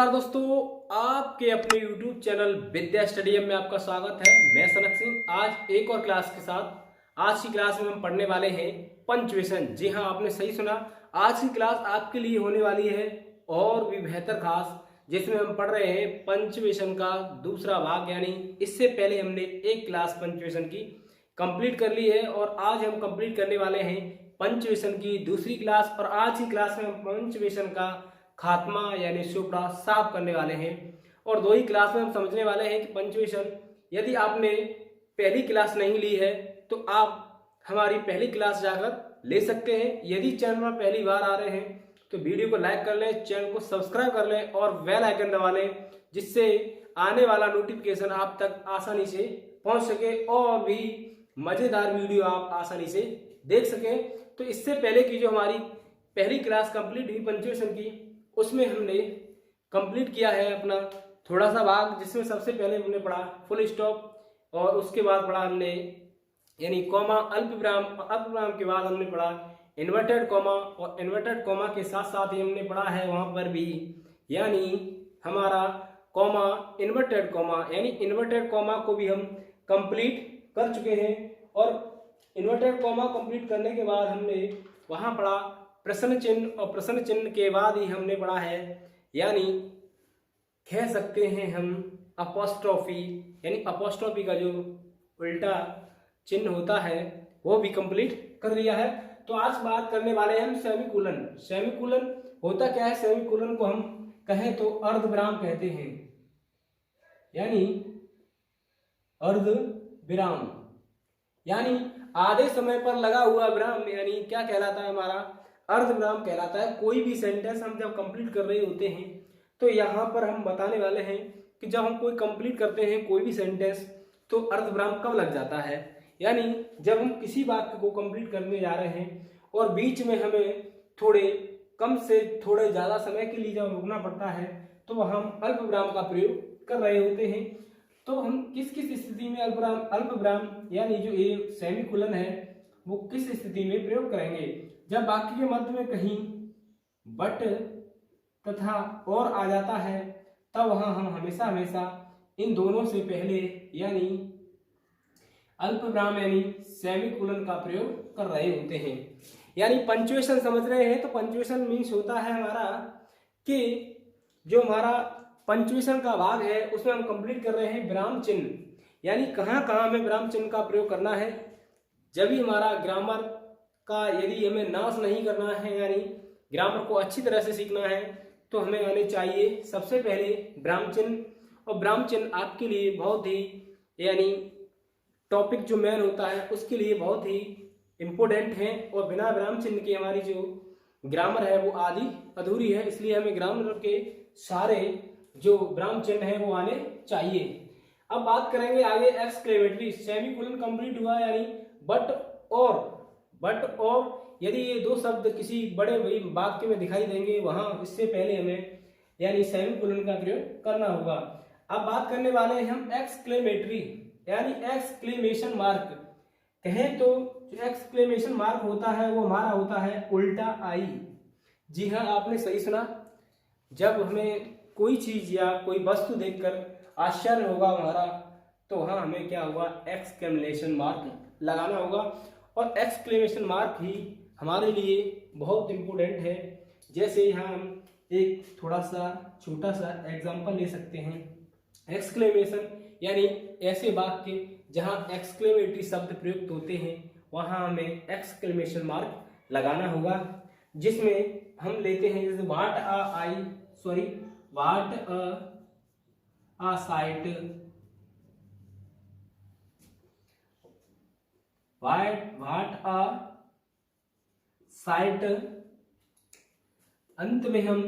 नमस्कार दोस्तों, आपके अपने YouTube चैनल विद्या स्टडीयम में आपका स्वागत है। मैं सनक सिंह आज एक और क्लास के साथ। आज की क्लास में हम पढ़ने वाले हैं पंचुएशन। जी हाँ, आपने सही सुना। आज की क्लास आपके लिए होने वाली है और भी बेहतर खास, जिसमें हम पढ़ रहे हैं पंचुएशन का दूसरा भाग। यानी इससे पहले हमने एक क्लास पंचुएशन की कंप्लीट कर ली है और आज हम कंप्लीट करने वाले हैं पंचुएशन की दूसरी क्लास। और आज की क्लास में हम पंचुएशन का खात्मा यानी शुपड़ा साफ करने वाले हैं और दो ही क्लास में हम समझने वाले हैं कि पंचुएशन। यदि आपने पहली क्लास नहीं ली है तो आप हमारी पहली क्लास जाकर ले सकते हैं। यदि चैनल पर पहली बार आ रहे हैं तो वीडियो को लाइक कर लें, चैनल को सब्सक्राइब कर लें और बेल आइकन दबा लें, जिससे आने वाला नोटिफिकेशन आप तक आसानी से पहुंच सके और भी मजेदार वीडियो आप आसानी से देख सकें। तो इससे पहले की जो हमारी पहली क्लास कंप्लीट हुई पंचुएशन की, उसमें हमने कंप्लीट किया है अपना थोड़ा सा भाग, जिसमें सबसे पहले हमने पढ़ा फुल स्टॉप और उसके बाद पढ़ा हमने यानी कॉमा, अल्पविराम, अल्पविराम के बाद हमने पढ़ा इन्वर्टेड कॉमा और इन्वर्टेड कॉमा के साथ साथ ही हमने पढ़ा है वहां पर भी यानी हमारा कॉमा, इन्वर्टेड कॉमा, यानी इन्वर्टेड कॉमा को भी हम कंप्लीट कर चुके हैं। और इन्वर्टेड कॉमा कंप्लीट करने के बाद हमने वहां पढ़ा प्रश्न चिन्ह और प्रश्न चिन्ह के बाद ही हमने पढ़ा है यानी कह सकते हैं हम अपोस्ट्रोफी, यानी अपोस्ट्रोफी का जो उल्टा चिन्ह होता है वो भी कंप्लीट कर लिया है। तो आज बात करने वाले हैं हम सेमीकोलन। सेमीकोलन होता क्या है? सेमीकोलन को हम कहें तो अर्धविराम कहते हैं, यानी अर्धविराम यानी आधे समय पर लगा हुआ विराम, यानी क्या कहलाता है? हमारा अर्धविराम कहलाता है। कोई भी सेंटेंस हम जब कंप्लीट कर रहे होते हैं तो यहाँ पर हम बताने वाले हैं कि जब हम कोई कंप्लीट करते हैं कोई भी सेंटेंस तो अर्धविराम कब लग जाता है। यानी जब हम किसी वाक्य को कंप्लीट करने जा रहे हैं और बीच में हमें थोड़े कम से थोड़े ज़्यादा समय के लिए जब रुकना पड़ता है तो वह हम अल्पविराम का प्रयोग कर रहे होते हैं। तो हम किस किस स्थिति में अल्पविराम यानी जो ये सेमीकोलन है वो किस स्थिति में प्रयोग करेंगे? जब वाक्य के मध्य में कहीं बट तथा और आ जाता है तब वहां हम हमेशा हमेशा इन दोनों से पहले यानी अल्पविराम यानी सेमीकोलन का प्रयोग कर रहे होते हैं। यानी पंचुएशन समझ रहे हैं तो पंचुएशन मीन्स होता है हमारा कि जो हमारा पंचुएशन का भाग है उसमें हम कंप्लीट कर रहे हैं विराम चिन्ह, यानी कहाँ कहाँ हमें विराम चिन्ह का प्रयोग करना है। जब भी हमारा ग्रामर का यदि हमें नाश नहीं करना है यानी ग्रामर को अच्छी तरह से सीखना है तो हमें आने चाहिए सबसे पहले विराम चिन्ह। और विराम चिन्ह आपके लिए बहुत ही यानी टॉपिक जो मेन होता है उसके लिए बहुत ही इम्पोर्टेंट है और बिना विराम चिन्ह के हमारी जो ग्रामर है वो आधी अधूरी है। इसलिए हमें ग्रामर के सारे जो विराम चिन्ह है वो आने चाहिए। अब बात करेंगे आगे एक्सक्लेमेटरी। सेमीकोलन कंप्लीट हुआ यानी बट और यदि ये दो शब्द किसी बड़े वाक्य में दिखाई देंगे वहां इससे पहले हमें यानी सेमीकोलन का प्रयोग करना होगा। अब बात करने वाले हैं हम एक्सक्लेमेटरी यानी एक्सक्लेमेशन मार्क। कहें तो जो एक्सक्लेमेशन मार्क होता है वो हमारा होता है उल्टा आई। जी हाँ, आपने सही सुना। जब हमें कोई चीज या कोई वस्तु देखकर आश्चर्य होगा हमारा तो वहां हमें क्या होगा? एक्सक्लेमेशन मार्क लगाना होगा। और एक्सक्लेमेशन मार्क ही हमारे लिए बहुत इम्पोर्टेंट है। जैसे यहाँ हम एक थोड़ा सा छोटा सा एग्जांपल ले सकते हैं। एक्सक्लेमेशन यानी ऐसे वाक्य जहाँ एक्सक्लेमेटरी शब्द प्रयुक्त होते हैं वहाँ हमें एक्सक्लेमेशन मार्क लगाना होगा। जिसमें हम लेते हैं जैसे what a site, what a site. अंत में हम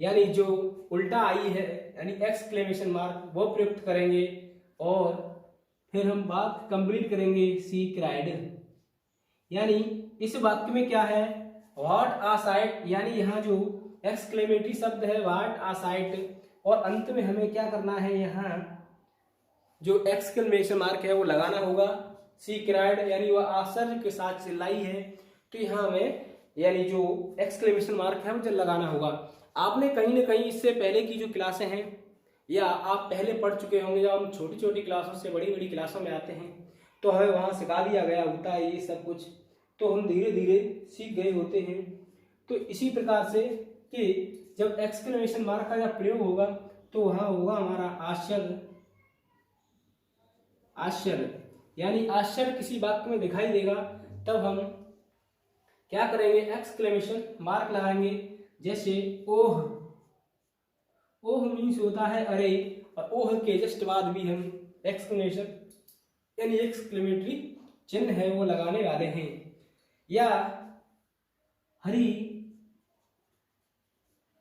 यानी जो उल्टा आई है यानी एक्सक्लेमेशन मार्क वो प्रयुक्त करेंगे और फिर हम बात कंप्लीट करेंगे सी क्राइड। यानी इस वाक्य में क्या है? व्हाट अ साइट, यानी यहाँ जो एक्सक्लेमेटरी शब्द है व्हाट अ साइट और अंत में हमें क्या करना है? यहाँ जो एक्सक्लेमेशन मार्क है वो लगाना होगा। सी क्राइड यानी वह आश्चर्य के साथ चिल्लाई है, तो यहाँ हमें यानी जो एक्सक्लेमेशन मार्क है वो लगाना होगा। आपने कहीं ना कहीं इससे पहले की जो क्लासें हैं या आप पहले पढ़ चुके होंगे, जब हम छोटी छोटी क्लासों से बड़ी बड़ी क्लासों में आते हैं तो हमें वहाँ सिखा दिया गया होता है ये सब कुछ, तो हम धीरे धीरे सीख गए होते हैं। तो इसी प्रकार से कि जब एक्सक्लेमेशन मार्क का जब प्रयोग होगा तो वहाँ होगा हमारा आश्चर्य। आश्चर्य यानी आश्चर्य किसी वाक्य में दिखाई देगा, तब हम क्या करेंगे, एक्सक्लेमेशन मार्क लगाएंगे। जैसे ओह, ओह मीन्स होता है अरे, और ओह के जस्ट बाद भी हम एक्सक्लेमेशन यानी एक्सक्लेमेटरी चिन्ह है वो लगाने वाले हैं। या हरी,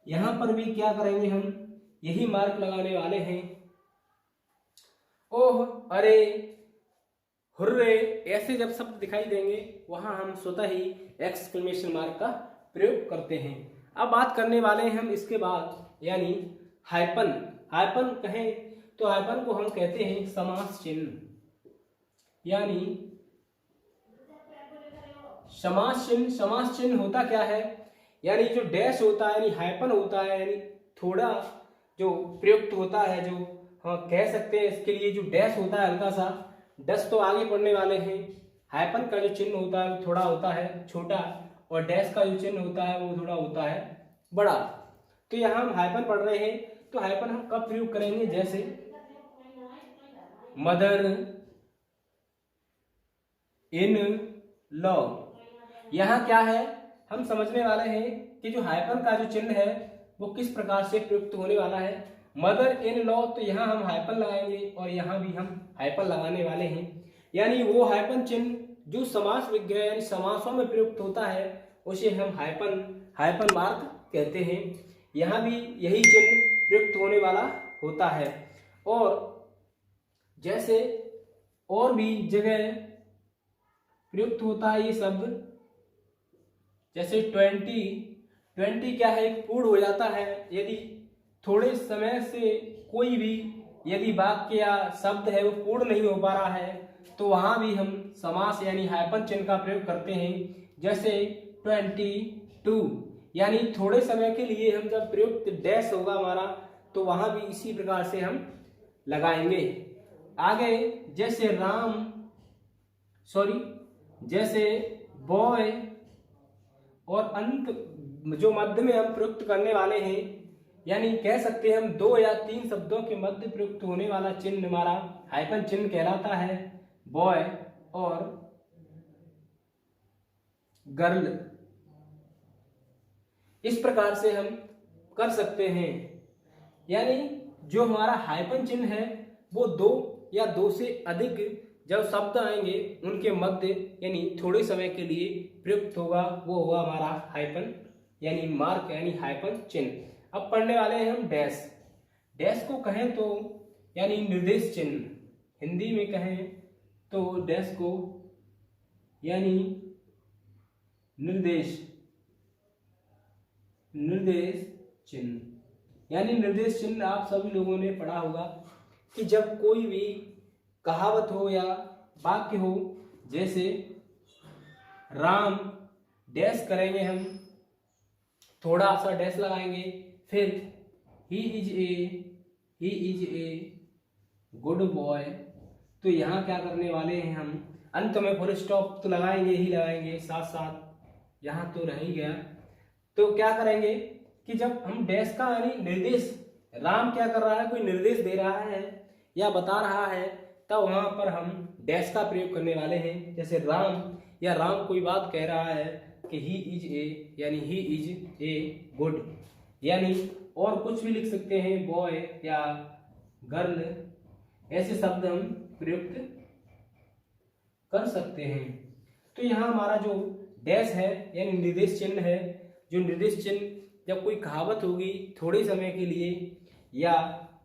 यहां पर भी क्या करेंगे, हम यही मार्क लगाने वाले हैं। ओह, अरे, हुर्रे, ऐसे जब शब्द दिखाई देंगे वहां हम स्वतः ही एक्सक्लेमेशन मार्क का प्रयोग करते हैं। अब बात करने वाले हैं हम इसके बाद यानी हाइपन। हाइपन कहें तो हाइपन को हम कहते हैं समास चिन्ह, यानी समास चिन्ह। समास चिन्ह होता क्या है, यानी जो डैश होता है यानी हाइपन होता है, यानी थोड़ा जो प्रयुक्त होता है, जो हम कह सकते हैं इसके लिए जो डैश होता है हल्का सा, डैश तो आगे पढ़ने वाले हैं। हाइपन का जो चिन्ह होता है वो थोड़ा होता है छोटा, और डैश का जो चिन्ह होता है वो थोड़ा होता है बड़ा। तो यहाँ हम हाइपन पढ़ रहे हैं, तो हाइपन हम कब प्रयोग करेंगे, जैसे मदर इन लॉ। यहाँ क्या है, हम समझने वाले हैं कि जो हाइपन का जो चिन्ह है वो किस प्रकार से प्रयुक्त होने वाला है। मदर इन लॉ, तो यहाँ हम हाइपन लगाएंगे और यहाँ भी हम हाइपन लगाने वाले हैं। यानी वो हाइपन चिन्ह जो समास विज्ञान यानी समासों में प्रयुक्त होता है उसे हम हाइपन मार्क कहते हैं। यहाँ भी यही चिन्ह प्रयुक्त होने वाला होता है। और जैसे और भी जगह प्रयुक्त होता है ये शब्द, जैसे 20 क्या है, एक पूर्ण हो जाता है। यदि थोड़े समय से कोई भी यदि वाक्य या शब्द है वो पूर्ण नहीं हो पा रहा है तो वहां भी हम समास यानी हाइपन चिन्ह का प्रयोग करते हैं। जैसे 22 यानी थोड़े समय के लिए हम जब प्रयुक्त डैश होगा हमारा तो वहां भी इसी प्रकार से हम लगाएंगे। आगे जैसे जैसे बॉय, और अंत जो मध्य में हम प्रयुक्त करने वाले हैं, यानी कह सकते हैं हम 2 या 3 शब्दों के मध्य प्रयुक्त होने वाला चिन्ह हमारा हाइपन चिन्ह कहलाता है, बॉय और गर्ल। इस प्रकार से हम कर सकते हैं। यानी जो हमारा हाइपन चिन्ह है वो 2 या 2 से अधिक जब शब्द आएंगे उनके मध्य यानी थोड़े समय के लिए प्रयुक्त होगा, वो होगा हमारा हाइपन यानी मार्क यानी हाइपन चिन्ह। अब पढ़ने वाले हैं हम डैश। डैश को कहें तो यानी निर्देश चिन्ह, हिंदी में कहें तो डैश को यानी निर्देश चिन्ह। यानी निर्देश चिन्ह आप सभी लोगों ने पढ़ा होगा कि जब कोई भी कहावत हो या वाक्य हो, जैसे राम डैश करेंगे हम, थोड़ा सा डैश लगाएंगे, फिर he is a good boy. तो यहाँ क्या करने वाले हैं हम, अंत में फुल स्टॉप तो लगाएंगे ही लगाएंगे, साथ साथ यहाँ तो रह ही गया। तो क्या करेंगे कि जब हम डैश का यानी निर्देश, राम क्या कर रहा है, कोई निर्देश दे रहा है या बता रहा है, तब वहां पर हम डैश का प्रयोग करने वाले हैं। जैसे राम कोई बात कह रहा है कि ही इज ए यानी ही इज ए गुड, यानी और कुछ भी लिख सकते हैं, बॉय या गर्ल, ऐसे शब्द हम प्रयुक्त कर सकते हैं। तो यहाँ हमारा जो डैश है यानी निर्देश चिन्ह है, जो निर्देश चिन्ह जब कोई कहावत होगी थोड़े समय के लिए या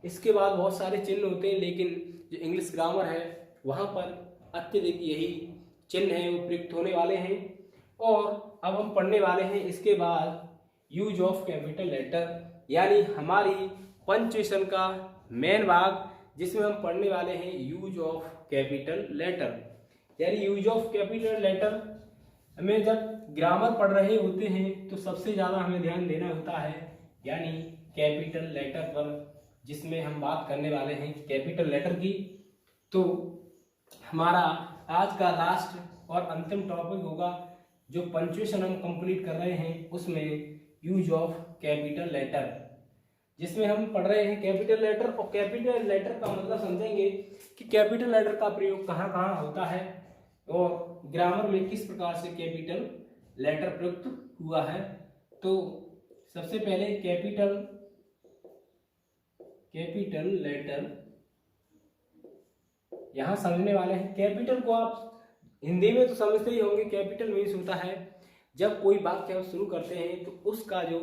इसके बाद बहुत सारे चिन्ह होते हैं, लेकिन जो इंग्लिश ग्रामर है वहाँ पर अत्यधिक यही चिन्ह है वो प्रयुक्त होने वाले हैं। और अब हम पढ़ने वाले हैं इसके बाद यूज ऑफ कैपिटल लेटर, यानी हमारी पंचविशन का मेन भाग जिसमें हम पढ़ने वाले हैं यूज ऑफ कैपिटल लेटर। यानी यूज ऑफ कैपिटल लेटर हमें जब ग्रामर पढ़ रहे होते हैं तो सबसे ज़्यादा हमें ध्यान देना होता है यानी कैपिटल लेटर पर, जिसमें हम बात करने वाले हैं कैपिटल लेटर की। तो हमारा आज का लास्ट और अंतिम टॉपिक होगा, जो पंक्चुएशन हम कंप्लीट कर रहे हैं उसमें यूज ऑफ कैपिटल लेटर, जिसमें हम पढ़ रहे हैं कैपिटल लेटर। और कैपिटल लेटर का मतलब समझेंगे कि कैपिटल लेटर का प्रयोग कहाँ कहाँ होता है और ग्रामर में किस प्रकार से कैपिटल लेटर प्रयुक्त हुआ है। तो सबसे पहले कैपिटल लेटर यहां समझने वाले हैं। कैपिटल को आप हिंदी में तो समझते ही होंगे। कैपिटल मीन्स होता है जब कोई वाक्य हम शुरू करते हैं तो उसका जो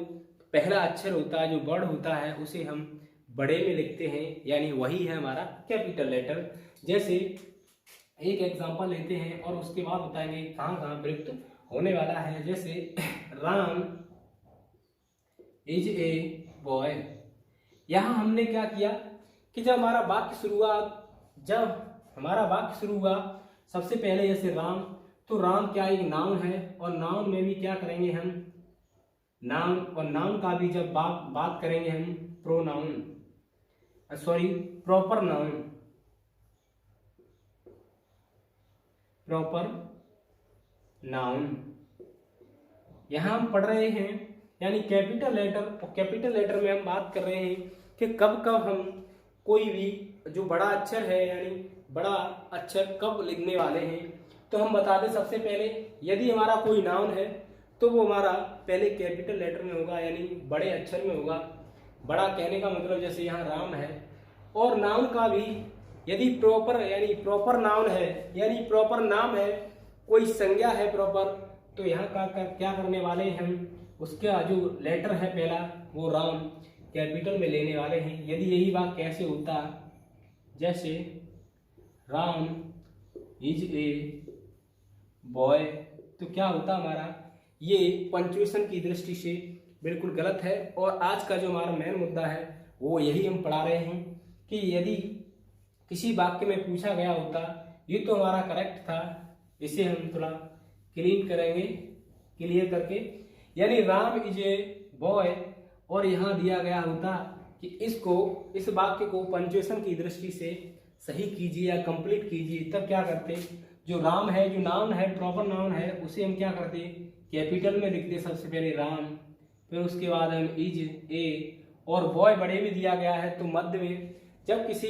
पहला अक्षर होता है, जो वर्ड होता है, उसे हम बड़े में लिखते हैं, यानी वही है हमारा कैपिटल लेटर। जैसे एक एग्जांपल लेते हैं और उसके बाद बताएंगे कहाँ कहाँ प्रयुक्त होने वाला है। जैसे राम इज ए बॉय। यहाँ हमने क्या किया कि जब हमारा वाक्य शुरू हुआ सबसे पहले जैसे राम, तो राम क्या एक नाउन है, और नाउन में भी क्या करेंगे हम नाउन, और नाउन का भी जब बात करेंगे हम प्रॉपर नाउन। यहां हम पढ़ रहे हैं यानी कैपिटल लेटर, और कैपिटल लेटर में हम बात कर रहे हैं कि कब कब हम कोई भी जो बड़ा अक्षर है, यानी बड़ा अक्षर कब लिखने वाले हैं। तो हम बता दें सबसे पहले, यदि हमारा कोई नाउन है तो वो हमारा पहले कैपिटल लेटर में होगा, यानी बड़े अक्षर में होगा। बड़ा कहने का मतलब जैसे यहाँ राम है। और नाउन का भी यदि प्रॉपर नाउन है, यानी प्रॉपर नाम है, कोई संज्ञा है प्रॉपर, तो यहाँ का क्या करने वाले हैं हम, उसका जो लेटर है पहला वो राम कैपिटल में लेने वाले हैं। यदि यही बात कैसे होता, जैसे राम इज ए बॉय, तो क्या होता हमारा, ये पंक्चुएशन की दृष्टि से बिल्कुल गलत है। और आज का जो हमारा मेन मुद्दा है वो यही हम पढ़ा रहे हैं कि यदि किसी वाक्य में पूछा गया होता, ये तो हमारा करेक्ट था, इसे हम थोड़ा क्लियर करके, यानी राम इज ए बॉय, और यहाँ दिया गया होता कि इस वाक्य को पंक्चुएशन की दृष्टि से सही कीजिए या कंप्लीट कीजिए। तब क्या करते, जो राम है, जो नाउन है, प्रॉपर नाउन है, उसे हम क्या करते कैपिटल में लिखते सबसे पहले राम, फिर उसके बाद हम इज ए, और बॉय बड़े में दिया गया है तो मध्य में। जब किसी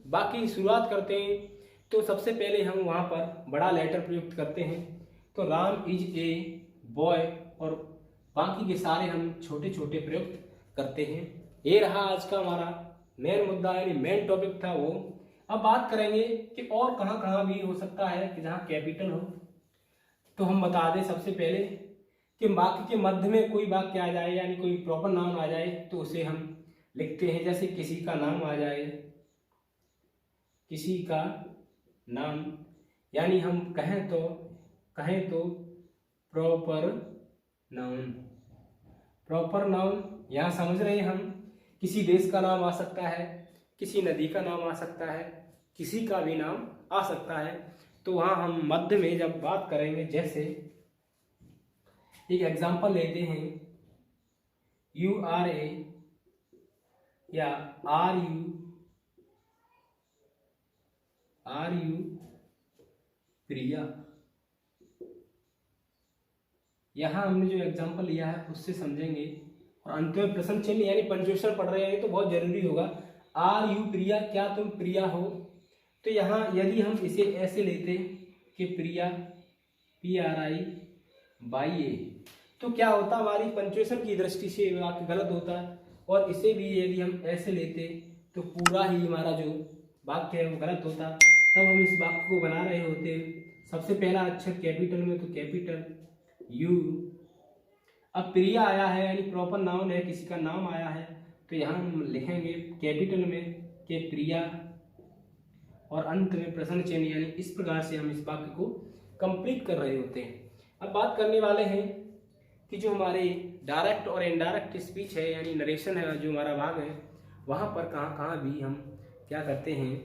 वाक्य की शुरुआत करते हैं तो सबसे पहले हम वहाँ पर बड़ा लेटर प्रयुक्त करते हैं, तो राम इज ए बॉय, और बाकी के सारे हम छोटे छोटे प्रयुक्त करते हैं। ये रहा आज का हमारा मेन मुद्दा, यानी मेन टॉपिक था वो। अब बात करेंगे कि और कहाँ कहाँ भी हो सकता है कि जहाँ कैपिटल हो। तो हम बता दें सबसे पहले कि वाक्य के मध्य में कोई वाक्य आ जाए, यानी कोई प्रॉपर नाम आ जाए, तो उसे हम लिखते हैं। जैसे किसी का नाम आ जाए, किसी का नाम, यानी हम कहें तो प्रॉपर नाउन यहाँ समझ रहे हैं हम, किसी देश का नाम आ सकता है, किसी नदी का नाम आ सकता है, किसी का भी नाम आ सकता है। तो वहाँ हम मध्य में जब बात करेंगे, जैसे एक एग्जांपल लेते हैं, यू आर ए या आर यू प्रिया। यहाँ हमने जो एग्जांपल लिया है उससे समझेंगे, और अंत में प्रश्न चिन्ह यानी पंक्चुएशन पढ़ रहे हैं तो बहुत जरूरी होगा। आर यू प्रिया, क्या तुम प्रिया हो। तो यहाँ यदि हम इसे ऐसे लेते कि प्रिया PRI/A, तो क्या होता, हमारी पंक्चुएशन की दृष्टि से वाक्य गलत होता। और इसे भी यदि हम ऐसे लेते तो पूरा ही हमारा जो वाक्य है वो गलत होता। तब हम इस वाक्य को बना रहे होते सबसे पहला अक्षर कैपिटल में, तो कैपिटल यू। अब प्रिया आया है यानी प्रॉपर नाउन है, किसी का नाम आया है, तो यहाँ हम लिखेंगे कैपिटल में के प्रिया, और अंत में प्रश्न चिन्ह, यानी इस प्रकार से हम इस वाक्य को कंप्लीट कर रहे होते हैं। अब बात करने वाले हैं कि जो हमारे डायरेक्ट और इनडायरेक्ट स्पीच है, यानी नरेशन है, जो हमारा भाग है, वहाँ पर कहाँ कहाँ भी हम क्या करते हैं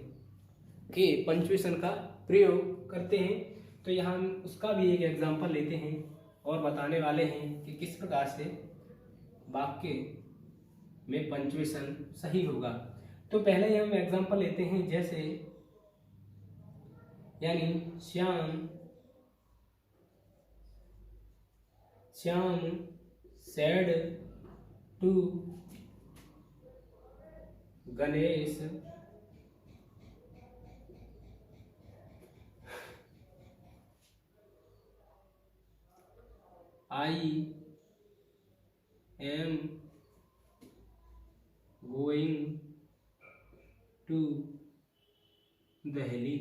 कि पंक्चुएशन का प्रयोग करते हैं। तो यहाँ हम उसका भी एक एग्जांपल लेते हैं और बताने वाले हैं कि किस प्रकार से वाक्य में पंक्चुएशन सही होगा। तो पहले हम एग्जांपल लेते हैं, जैसे यानी Shyam said to Ganesh I am going to Delhi.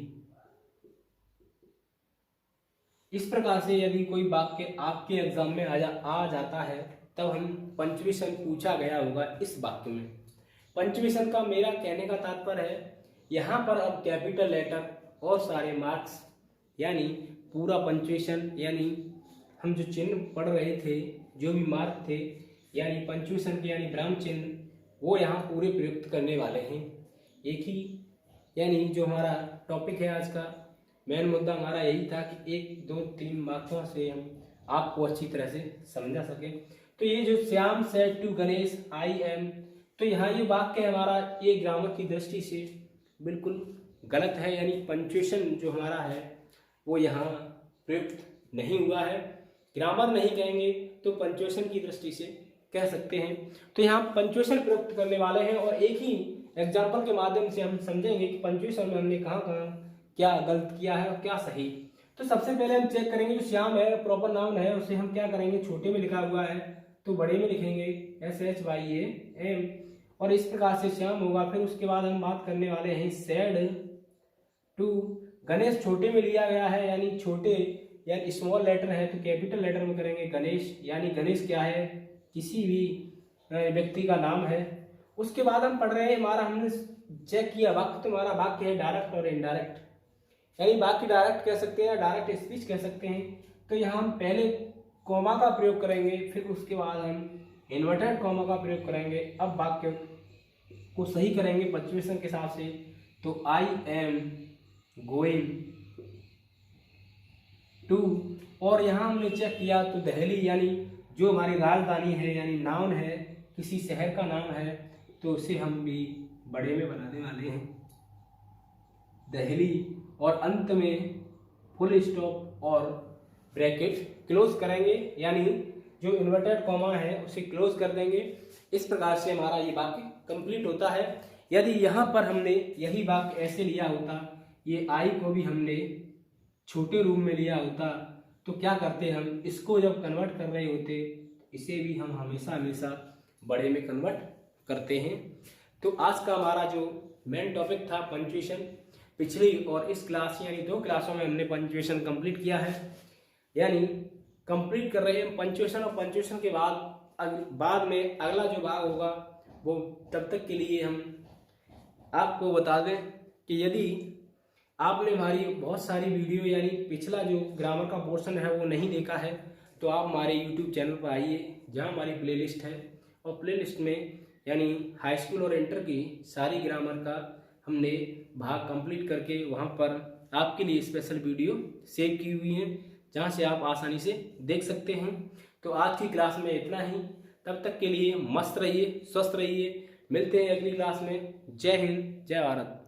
इस प्रकार से यदि कोई वाक्य आपके एग्जाम में आ जाता है, तब हम पंक्चुएशन पूछा गया होगा इस वाक्य में। पंक्चुएशन का मेरा कहने का तात्पर्य है, यहाँ पर अब कैपिटल लेटर और सारे मार्क्स यानी पूरा पंक्चुएशन, यानी हम जो चिन्ह पढ़ रहे थे, जो भी मार्क थे यानी पंक्चुएशन के यानी विराम चिन्ह, वो यहाँ पूरे प्रयुक्त करने वाले हैं। एक ही यानी जो हमारा टॉपिक है आज का मेन मुद्दा हमारा यही था कि 1, 2, 3 मार्क्सों से हम आपको अच्छी तरह से समझा सके। तो ये जो Shyam said to Ganesh I am, तो यहाँ ये वाक्य हमारा ये ग्रामर की दृष्टि से बिल्कुल गलत है, यानी पंक्चुएशन जो हमारा है वो यहाँ प्रयुक्त नहीं हुआ है। ग्रामर नहीं कहेंगे तो पंक्चुएशन की दृष्टि से कह सकते हैं। तो यहाँ पंक्चुएशन प्रयुक्त करने वाले हैं और एक ही एग्जाम्पल के माध्यम से हम समझेंगे कि पंक्चुएशन में हमने कहाँ क्या गलत किया है और क्या सही। तो सबसे पहले हम चेक करेंगे, जो श्याम है प्रॉपर नाउन है, उसे हम क्या करेंगे, छोटे में लिखा हुआ है तो बड़े में लिखेंगे SHYAM, और इस प्रकार से श्याम होगा। फिर उसके बाद हम बात करने वाले हैं सेड टू गणेश, छोटे में लिया गया है यानी छोटे यानी स्मॉल लेटर है तो कैपिटल लेटर में करेंगे गणेश, यानी गणेश क्या है, किसी भी व्यक्ति का नाम है। उसके बाद हम पढ़ रहे हैं, हमारा हमने चेक किया वाक्य, तो हमारा वाक्य है डायरेक्ट और इनडायरेक्ट, यानी वाक्य डायरेक्ट कह सकते हैं, डायरेक्ट स्पीच कह सकते हैं। तो यहाँ हम पहले कॉमा का प्रयोग करेंगे, फिर उसके बाद हम इन्वर्टेड कॉमा का प्रयोग करेंगे। अब वाक्य को सही करेंगे पंक्चुएशन के हिसाब से। तो आई एम गोइंग टू, और यहाँ हमने चेक किया तो दिल्ली, यानी जो हमारी राजधानी है यानी नाउन है, किसी शहर का नाम है, तो उसे हम भी बड़े में बनाने वाले हैं दिल्ली, और अंत में फुल स्टॉप और ब्रैकेट क्लोज करेंगे, यानी जो इन्वर्टेड कॉमा है उसे क्लोज कर देंगे। इस प्रकार से हमारा ये वाक्य कंप्लीट होता है। यदि यहाँ पर हमने यही वाक्य ऐसे लिया होता, ये आई को भी हमने छोटे रूप में लिया होता, तो क्या करते हम, इसको जब कन्वर्ट कर रहे होते इसे भी हम हमेशा बड़े में कन्वर्ट करते हैं। तो आज का हमारा जो मेन टॉपिक था पंक्चुएशन, पिछली और इस क्लास यानी 2 क्लासों में हमने पंक्चुएशन कंप्लीट किया है, यानी कंप्लीट कर रहे हैं पंक्चुएशन। और पंक्चुएशन के बाद में अगला जो भाग होगा वो तब तक के लिए हम आपको बता दें कि यदि आपने हमारी बहुत सारी वीडियो यानी पिछला जो ग्रामर का पोर्शन है वो नहीं देखा है, तो आप हमारे यूट्यूब चैनल पर आइए, जहाँ हमारी प्लेलिस्ट है, और प्लेलिस्ट में यानी हाई स्कूल और इंटर की सारी ग्रामर का हमने भाग कंप्लीट करके वहाँ पर आपके लिए स्पेशल वीडियो सेव की हुई हैं, जहाँ से आप आसानी से देख सकते हैं। तो आज की क्लास में इतना ही, तब तक के लिए मस्त रहिए, स्वस्थ रहिए, मिलते हैं अगली क्लास में। जय हिंद, जय भारत।